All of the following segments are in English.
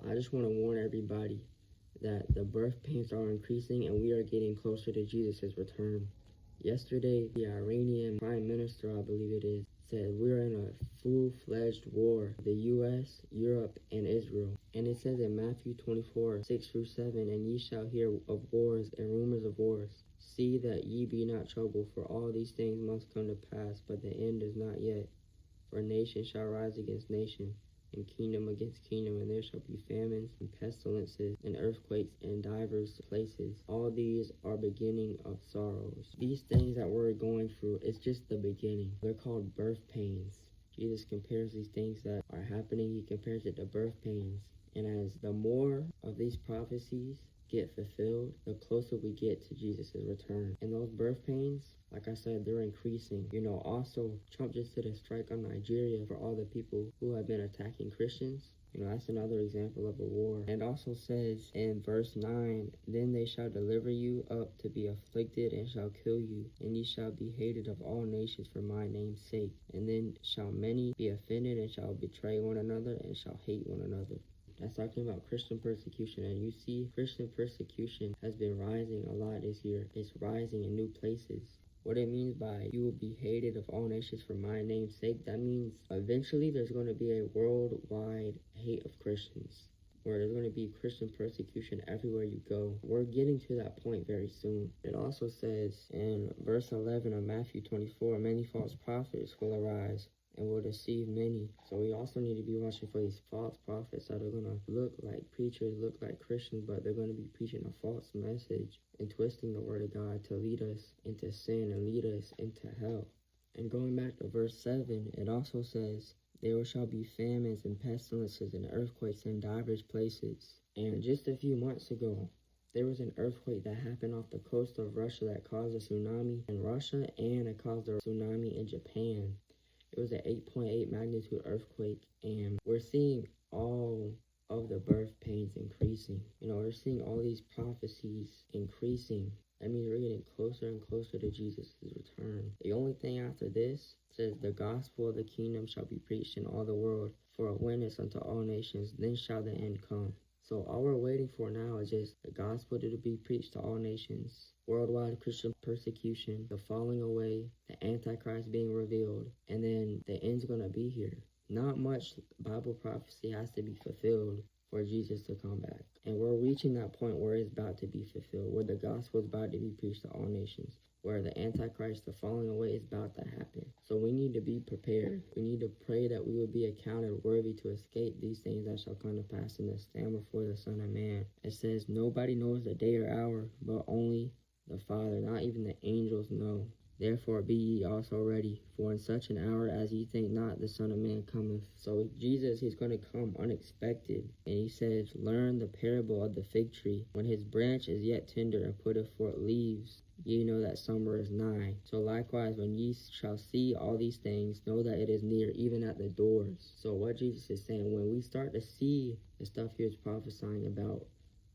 I just want to warn everybody that the birth pains are increasing and we are getting closer to Jesus' return. Yesterday, the Iranian Prime Minister, I believe it is, said we're in a full-fledged war, the U.S., Europe, and Israel. And it says in Matthew 24, 6-7, and ye shall hear of wars and rumors of wars. See that ye be not troubled, for all these things must come to pass, but the end is not yet. For nation shall rise against nation, and kingdom against kingdom, and there shall be famines and pestilences and earthquakes in divers places. All these are beginning of sorrows. These things that we're going through, it's just the beginning. They're called birth pains. Jesus compares these things that are happening, he compares it to birth pains. And as the more of these prophecies get fulfilled, the closer we get to Jesus' return. And those birth pains, like I said, they're increasing. Also, Trump just did a strike on Nigeria for all the people who have been attacking Christians. That's another example of a war. And also says in verse 9, then they shall deliver you up to be afflicted and shall kill you, and ye shall be hated of all nations for my name's sake. And then shall many be offended and shall betray one another and shall hate one another. That's talking about Christian persecution, and you see Christian persecution has been rising a lot this year. It's rising in new places. What it means by you will be hated of all nations for my name's sake, that means eventually there's going to be a worldwide hate of Christians, where there's going to be Christian persecution everywhere you go. We're getting to that point very soon. It also says in verse 11 of Matthew 24, many false prophets will arise and will deceive many. So we also need to be watching for these false prophets that are going to look like preachers, look like Christians, but they're going to be preaching a false message and twisting the word of God to lead us into sin and lead us into hell. And going back to verse 7, it also says, there shall be famines and pestilences and earthquakes in divers places. And just a few months ago, there was an earthquake that happened off the coast of Russia that caused a tsunami in Russia, and it caused a tsunami in Japan. It was an 8.8 magnitude earthquake, and we're seeing all of the birth pains increasing. We're seeing all these prophecies increasing. That means we're getting closer and closer to Jesus' return. The only thing after this says, the gospel of the kingdom shall be preached in all the world for a witness unto all nations, then shall the end come. So all we're waiting for now is just the gospel to be preached to all nations, worldwide Christian persecution, the falling away, the Antichrist being revealed, and then the end's going to be here. Not much Bible prophecy has to be fulfilled for Jesus to come back. And we're reaching that point where it's about to be fulfilled, where the gospel is about to be preached to all nations, where the Antichrist, the falling away, is about to happen. So we need to be prepared. We need to pray that we will be accounted worthy to escape these things that shall come to pass and to stand before the Son of Man. It says, nobody knows the day or hour, but only the Father. Not even the angels know. Therefore be ye also ready, for in such an hour as ye think not, the Son of Man cometh. So Jesus, he's going to come unexpected. And he says, learn the parable of the fig tree. When his branch is yet tender and putteth forth leaves, ye know that summer is nigh. So likewise, when ye shall see all these things, know that it is near, even at the doors. So what Jesus is saying, when we start to see the stuff he was prophesying about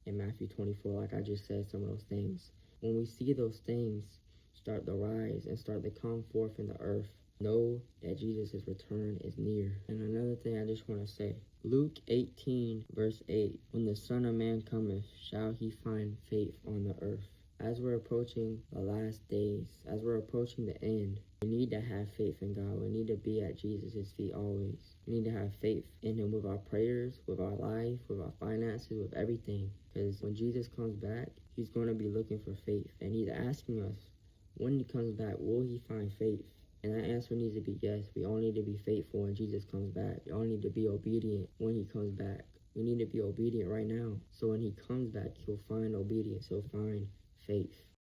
in Matthew 24, like I just said, some of those things, when we see those things start to rise and start to come forth in the earth, know that Jesus' return is near. And another thing I just want to say, Luke 18 verse 8, when the Son of Man cometh, shall he find faith on the earth? As we're approaching the last days, as we're approaching the end, we need to have faith in God. We need to be at Jesus' feet always. We need to have faith in him with our prayers, with our life, with our finances, with everything. Because when Jesus comes back, he's going to be looking for faith. And he's asking us, when he comes back, will he find faith? And that answer needs to be yes. We all need to be faithful when Jesus comes back. We all need to be obedient when he comes back. We need to be obedient right now. So when he comes back, he'll find obedience. He'll find faith.